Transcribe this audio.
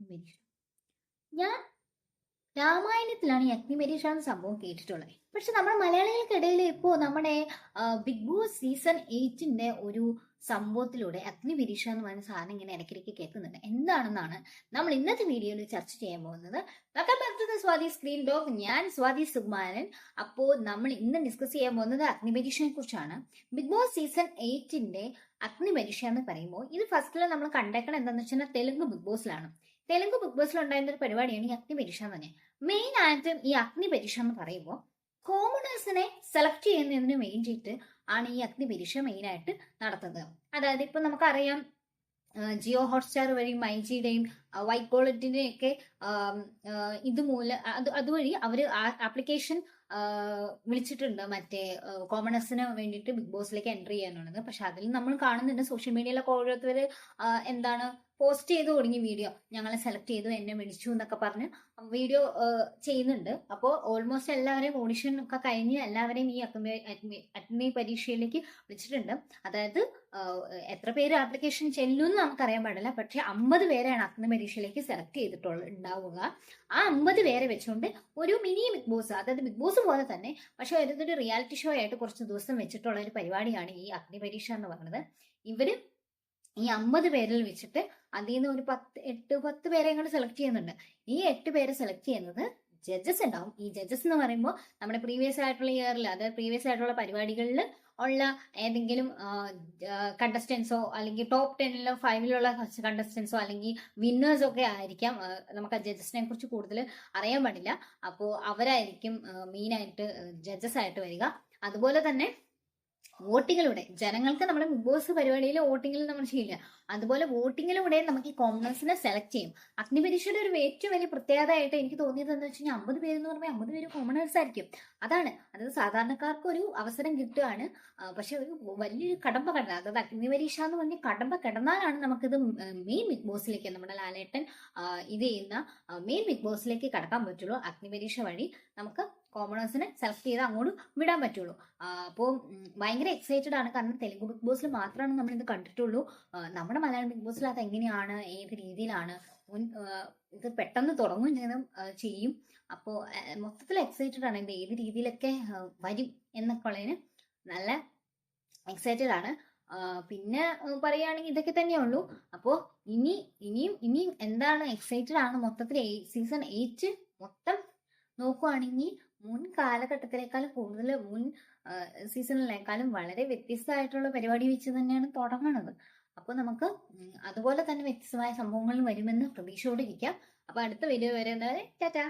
അഗ്നിപരീക്ഷ. ഞാൻ രാമായണത്തിലാണ് ഈ അഗ്നിപരീക്ഷ എന്ന സംഭവം കേട്ടിട്ടുള്ളത്. പക്ഷെ നമ്മുടെ മലയാളികൾക്കിടയിൽ ഇപ്പോൾ നമ്മുടെ ബിഗ് ബോസ് സീസൺ 8ന്റെ ഒരു സംഭവത്തിലൂടെ അഗ്നിപരീക്ഷ എന്ന് പറയുന്ന സാധനം ഇങ്ങനെ ഇടയ്ക്കിടയ്ക്ക് കേൾക്കുന്നുണ്ട്. എന്താണെന്നാണ് നമ്മൾ ഇന്നത്തെ വീഡിയോയിൽ ചർച്ച ചെയ്യാൻ പോകുന്നത്. Welcome back to the Swathi screen talk. ഞാൻ സ്വാതി സുകുമാരൻ. അപ്പോൾ നമ്മൾ ഇന്ന് ഡിസ്കസ് ചെയ്യാൻ പോകുന്നത് അഗ്നിപരീക്ഷയെ കുറിച്ചാണ്. ബിഗ് ബോസ് സീസൺ 8ന്റെ അഗ്നിപരീക്ഷ എന്ന് പറയുമ്പോൾ ഇത് ഫസ്റ്റിൽ നമ്മൾ കണ്ടേക്കണം എന്താണെന്ന് വെച്ചാൽ തെലുങ്ക് ബിഗ് ബോസിലാണ്. തെലുങ്ക് ബിഗ് ബോസിൽ ഉണ്ടായിരുന്ന ഒരു പരിപാടിയാണ് ഈ അഗ്നിപരീക്ഷ എന്ന് പറഞ്ഞത്. മെയിൻ ആയിട്ടും ഈ അഗ്നിപരീക്ഷ എന്ന് പറയുമ്പോൾ കോമണേഴ്സിനെ സെലക്ട് ചെയ്യുന്നതിന് വേണ്ടിയിട്ട് ആണ് ഈ അഗ്നിപരീക്ഷ മെയിൻ ആയിട്ട് നടത്തുന്നത്. അതായത് ഇപ്പൊ നമുക്കറിയാം ജിയോ ഹോട്ട്സ്റ്റാർ വഴി മൈജിയുടെയും വൈറ്റ് ബോളറ്റിന്റെയും ഒക്കെ ഇതുമൂലം അതുവഴി അവര് ആപ്ലിക്കേഷൻ വിളിച്ചിട്ടുണ്ട് മറ്റേ കോമണേഴ്സിന് വേണ്ടിയിട്ട് ബിഗ് ബോസിലേക്ക് എൻട്രി ചെയ്യാനുള്ളത്. പക്ഷെ അതിൽ നമ്മൾ കാണുന്നുണ്ട് സോഷ്യൽ മീഡിയയിലൊക്കെ ഓരോരുത്തർ എന്താണ് പോസ്റ്റ് ചെയ്ത് തുടങ്ങി വീഡിയോ, ഞങ്ങളെ സെലക്ട് ചെയ്തു, എന്നെ വിളിച്ചു എന്നൊക്കെ പറഞ്ഞ് വീഡിയോ ചെയ്യുന്നുണ്ട്. അപ്പോൾ ഓൾമോസ്റ്റ് എല്ലാവരെയും ഓഡിഷൻ ഒക്കെ കഴിഞ്ഞ് എല്ലാവരെയും ഈ അഗ്നി പരീക്ഷയിലേക്ക് വിളിച്ചിട്ടുണ്ട്. അതായത് എത്ര പേര് ആപ്ലിക്കേഷൻ ചെല്ലുമെന്ന് നമുക്കറിയാൻ പാടില്ല. പക്ഷെ 50 പേരെയാണ് അഗ്നി പരീക്ഷയിലേക്ക് സെലക്ട് ഉണ്ടാവുക. ആ 50 പേരെ വെച്ചുകൊണ്ട് ഒരു മിനി ബിഗ് ബോസ്, അതായത് ബിഗ് ബോസ് പോലെ തന്നെ പക്ഷെ ഒരു റിയാലിറ്റി ഷോ ആയിട്ട് കുറച്ച് ദിവസം വെച്ചിട്ടുള്ള ഒരു പരിപാടിയാണ് ഈ അഗ്നി പരീക്ഷ എന്ന് പറയുന്നത്. ഇവര് ഈ 50 പേരിൽ വെച്ചിട്ട് അതിൽ നിന്ന് ഒരു 8-10 പേരെ അങ്ങോട്ട് സെലക്ട് ചെയ്യുന്നുണ്ട്. ഈ 8 പേരെ സെലക്ട് ചെയ്യുന്നത് ജഡ്ജസ് ഉണ്ടാവും. ഈ ജഡ്ജസ് എന്ന് പറയുമ്പോൾ നമ്മുടെ പ്രീവിയസ് ആയിട്ടുള്ള ഇയറിൽ, അതായത് പ്രീവിയസ് ആയിട്ടുള്ള പരിപാടികളിൽ ഉള്ള ഏതെങ്കിലും കണ്ടസ്റ്റൻസോ അല്ലെങ്കിൽ ടോപ്പ് 10-ലോ 5-ലുള്ള കണ്ടസ്റ്റൻസോ അല്ലെങ്കിൽ വിന്നേഴ്സോ ഒക്കെ ആയിരിക്കാം. നമുക്ക് ആ ജഡ്ജസിനെ കുറിച്ച് കൂടുതൽ അറിയാൻ പാടില്ല. അപ്പോൾ അവരായിരിക്കും മെയിനായിട്ട് ജഡ്ജസ് ആയിട്ട് വരിക. അതുപോലെ തന്നെ വോട്ടിങ്ങിലൂടെ ജനങ്ങൾക്ക് നമ്മുടെ ബിഗ് ബോസ് പരിപാടിയിൽ വോട്ടിങ്ങിൽ നമ്മൾ ചെയ്യില്ല, അതുപോലെ വോട്ടിങ്ങിലൂടെ നമുക്ക് ഈ കോമണേഴ്സിനെ സെലക്ട് ചെയ്യും. അഗ്നിപരീക്ഷയുടെ ഒരു ഏറ്റവും വലിയ പ്രത്യേകത ആയിട്ട് എനിക്ക് തോന്നിയത് എന്താ വെച്ച് കഴിഞ്ഞാൽ 50 പേര് എന്ന് പറയുമ്പോൾ 50 പേര് കോമണേഴ്സ് ആയിരിക്കും. അതായത് സാധാരണക്കാർക്ക് ഒരു അവസരം കിട്ടുകയാണ്. പക്ഷെ ഒരു വലിയൊരു കടമ്പ കിടന്ന, അതായത് അഗ്നിപരീക്ഷ എന്ന് പറഞ്ഞ് കടമ്പ കിടന്നാലാണ് നമുക്കിത് മെയിൻ ബിഗ് ബോസിലേക്ക്, നമ്മുടെ ലാലേട്ടൻ ഇത് ചെയ്യുന്ന മെയിൻ ബിഗ് ബോസിലേക്ക് കടക്കാൻ പറ്റുള്ളൂ. അഗ്നിപരീക്ഷ വഴി നമുക്ക് കോമണേഴ്സിനെ സെലക്ട് ചെയ്ത് അങ്ങോട്ട് വിടാൻ പറ്റുള്ളൂ. അപ്പോൾ ഭയങ്കര എക്സൈറ്റഡ് ആണ്. കാരണം തെലുങ്ക് ബിഗ് ബോസിൽ മാത്രമാണ് നമ്മൾ ഇത് കണ്ടിട്ടുള്ളൂ. നമ്മുടെ മലയാളം ബിഗ് ബോസിൽ അത് എങ്ങനെയാണ്, ഏത് രീതിയിലാണ് ഇത് പെട്ടെന്ന് തുടങ്ങുകയും ചെയ്യും. അപ്പോൾ മൊത്തത്തിൽ എക്സൈറ്റഡ് ആണ്. ഇത് ഏത് രീതിയിലൊക്കെ വരും എന്നൊക്കെ ഉള്ളതിന് നല്ല എക്സൈറ്റഡ് ആണ്. പിന്നെ പറയുകയാണെങ്കിൽ ഇതൊക്കെ തന്നെയുള്ളൂ. അപ്പോൾ ഇനിയും എന്താണ് എക്സൈറ്റഡ് ആണ്. മൊത്തത്തിൽ സീസൺ 8 മൊത്തം നോക്കുവാണെങ്കിൽ മുൻ കാലഘട്ടത്തിനേക്കാളും കൂടുതൽ മുൻ സീസണിനേക്കാളും വളരെ വ്യത്യസ്തമായിട്ടുള്ള പരിപാടി വെച്ച് തന്നെയാണ് തുടങ്ങുന്നത്. അപ്പോൾ നമുക്ക് അതുപോലെ തന്നെ വ്യത്യസ്തമായ സംഭവങ്ങൾ വരുമെന്ന് പ്രതീക്ഷയോടെ ഇരിക്കാം. അപ്പൊ അടുത്ത വീഡിയോ വരെ ടാറ്റാ.